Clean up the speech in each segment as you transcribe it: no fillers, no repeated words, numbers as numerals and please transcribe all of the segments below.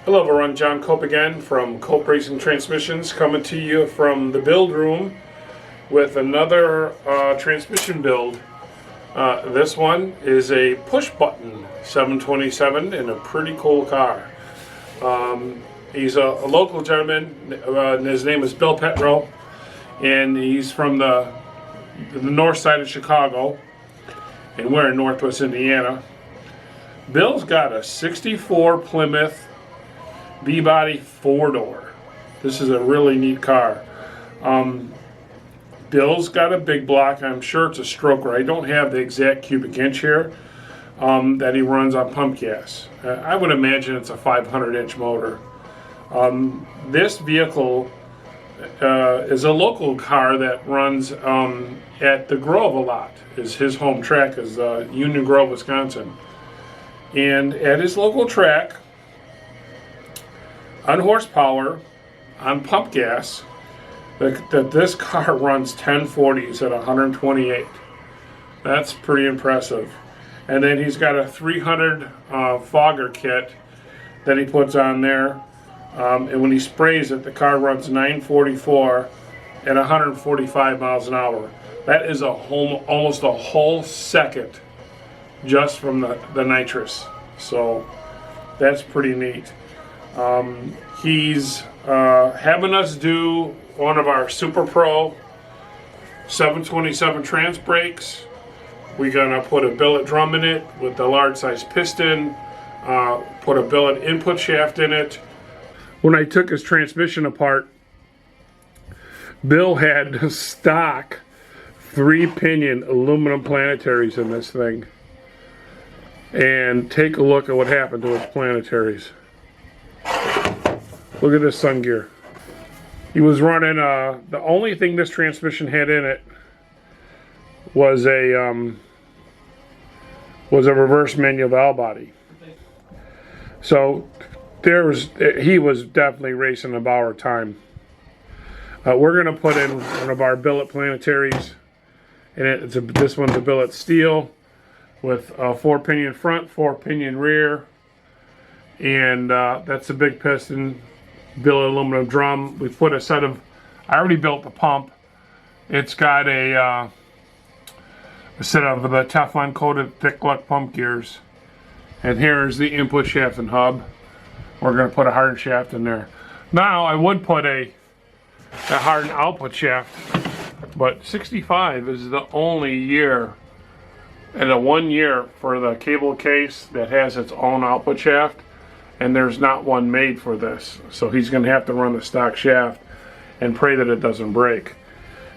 Hello everyone, John Cope again from Coperacingtrans coming to you from the build room with another transmission build. This one is a push button 727 in a pretty cool car. He's a local gentleman, and his name is Bill Petro, and he's from the north side of Chicago, and we're in Northwest Indiana. Bill's got a 64 Plymouth B-body 4-door. This is a really neat car. Bill's got a big block. I'm sure it's a stroker. I don't have the exact cubic inch here that he runs on pump gas. I would imagine it's a 500-inch motor. This vehicle is a local car that runs at the Grove a lot. His home track is Union Grove, Wisconsin. And at his local track, on horsepower, on pump gas, that this car runs 1040s at 128. That's pretty impressive. And then he's got a 300 fogger kit that he puts on there. And when he sprays it, the car runs 944 at 145 miles an hour. That is almost a whole second just from the nitrous. So that's pretty neat. He's having us do one of our Super Pro 727 trans brakes. We're gonna put a billet drum in it with the large size piston, put a billet input shaft in it. When I took his transmission apart, Bill had stock 3-pinion aluminum planetaries in this thing. And take a look at what happened to his planetaries. Look at this sun gear. He was running, the only thing this transmission had in it was a reverse manual valve body. So he was definitely racing a Bauer time. We're gonna put in one of our billet planetaries, and this one's a billet steel with a 4-pinion front, 4-pinion rear, and that's a big piston. Billet aluminum drum. We put a set of, I already built the pump. It's got a set of the Teflon coated thick luck pump gears. And here's the input shaft and hub. We're going to put a hardened shaft in there. Now I would put a hardened output shaft, but 65 is the only year, and a 1 year for the cable case that has its own output shaft. And there's not one made for this, so he's going to have to run the stock shaft and pray that it doesn't break.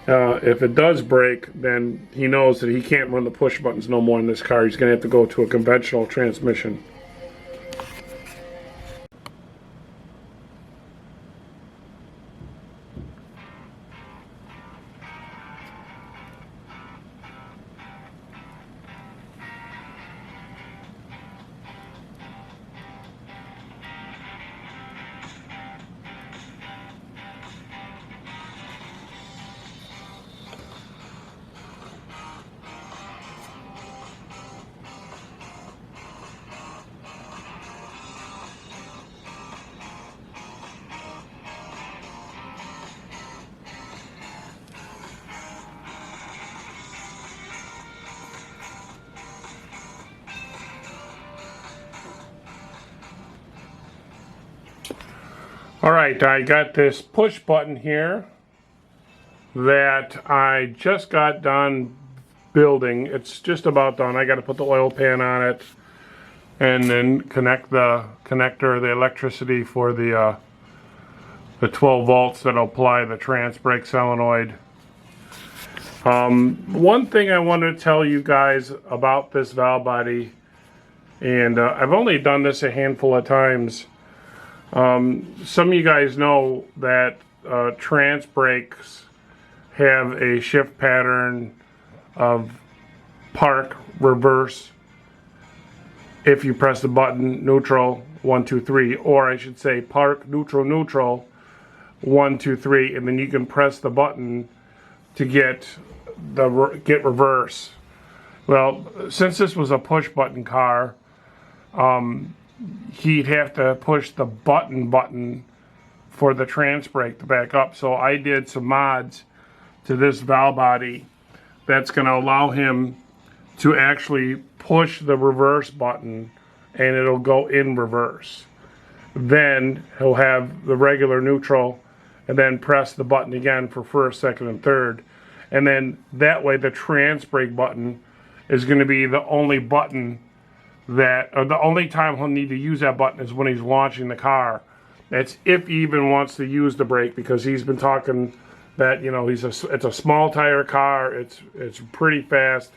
If it does break, then he knows that he can't run the push buttons no more in this car. He's going to have to go to a conventional transmission. Alright, I got this push button here that I just got done building. It's just about done. I got to put the oil pan on it and then connect the connector, the electricity for the 12 volts that'll apply the trans brake solenoid. One thing I wanted to tell you guys about this valve body, and I've only done this a handful of times. Some of you guys know that trans brakes have a shift pattern of park, reverse, if you press the button, neutral, 1, 2, 3, or I should say park, neutral, neutral, 1, 2, 3, and then you can press the button to get reverse. Well, since this was a push button car, he'd have to push the button for the trans brake to back up. So I did some mods to this valve body that's going to allow him to actually push the reverse button and it'll go in reverse. Then he'll have the regular neutral and then press the button again for first, second, and third. And then that way the trans brake button is going to be the only button that, or the only time he'll need to use that button is when he's launching the car. That's if he even wants to use the brake, because he's been talking that, you know, it's a small tire car, it's pretty fast,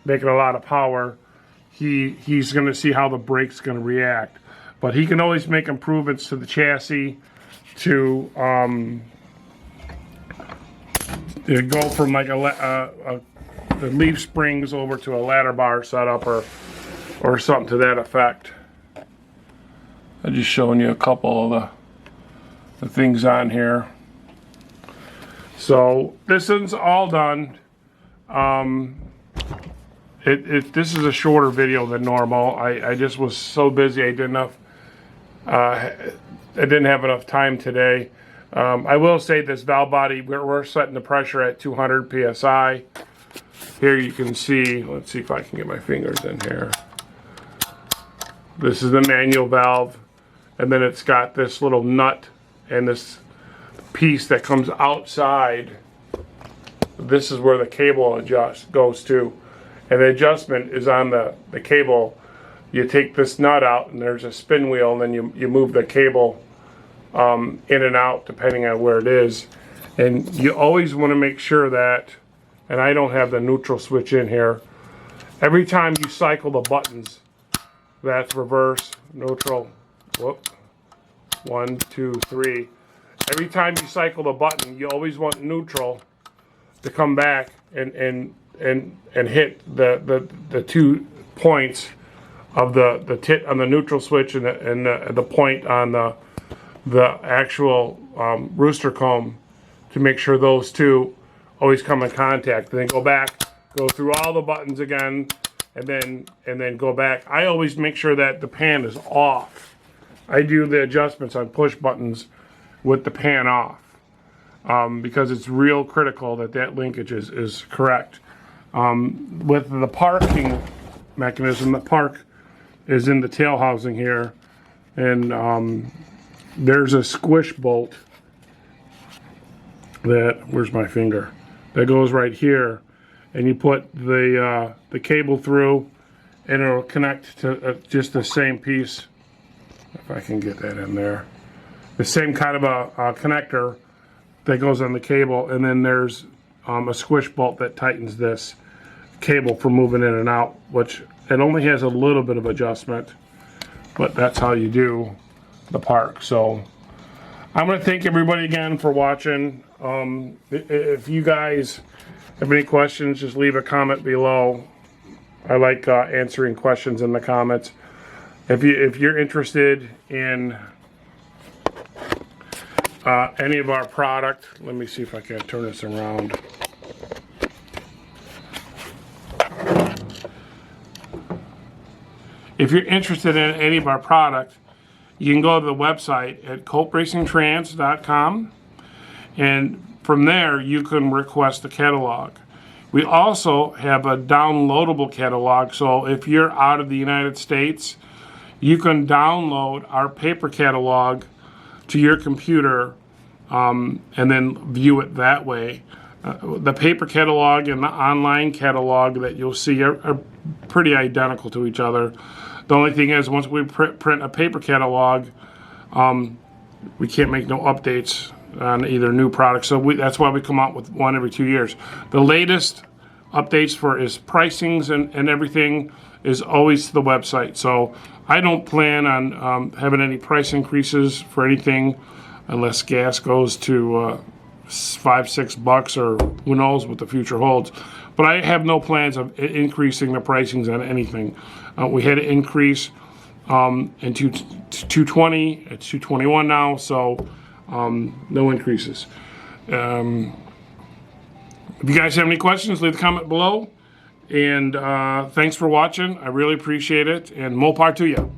making a lot of power. He's going to see how the brake's going to react. But he can always make improvements to the chassis to go from like the leaf springs over to a ladder bar setup or something to that effect. I'm just showing you a couple of the things on here. So this is all done. This is a shorter video than normal. I just was so busy I didn't have enough time today. I will say this valve body, we're setting the pressure at 200 psi. Here you can see, let's see if I can get my fingers in here. This is the manual valve, and then it's got this little nut and this piece that comes outside. This is where the cable goes to, and the adjustment is on the cable. You take this nut out and there's a spin wheel, and then you move the cable in and out depending on where it is. And you always want to make sure that, and I don't have the neutral switch in here, every time you cycle the buttons, that's reverse, neutral, whoop, 1, 2, 3. Every time you cycle the button, you always want neutral to come back and hit the 2 points of the tit on the neutral switch and the point on the actual rooster comb, to make sure those two always come in contact. And then go back, go through all the buttons again, and then go back. I always make sure that the pan is off. I do the adjustments on push buttons with the pan off, because it's real critical that linkage is correct. With the parking mechanism, the park is in the tail housing here, and there's a squish bolt that, where's my finger, that goes right here, and you put the cable through and it'll connect to just the same piece, if I can get that in there, the same kind of a connector that goes on the cable, and then there's a squish bolt that tightens this cable for moving in and out, which it only has a little bit of adjustment, but that's how you do the park. So I'm going to thank everybody again for watching. If you guys have any questions, just leave a comment below. I like answering questions in the comments. If you're interested in any of our product, let me see if I can turn this around. If you're interested in any of our product, you can go to the website at Coperacingtrans.com, and from there you can request a catalog. We also have a downloadable catalog, so if you're out of the United States, you can download our paper catalog to your computer and then view it that way. The paper catalog and the online catalog that you'll see are pretty identical to each other. The only thing is, once we print a paper catalog, we can't make no updates on either new products. So that's why we come out with one every 2 years. The latest updates for is pricings and everything is always to the website. So I don't plan on having any price increases for anything unless gas goes to $5-6, or who knows what the future holds. But I have no plans of increasing the pricings on anything. We had an increase in 220, it's 221 now, so no increases. If you guys have any questions, leave a comment below. And thanks for watching. I really appreciate it. And more power to you.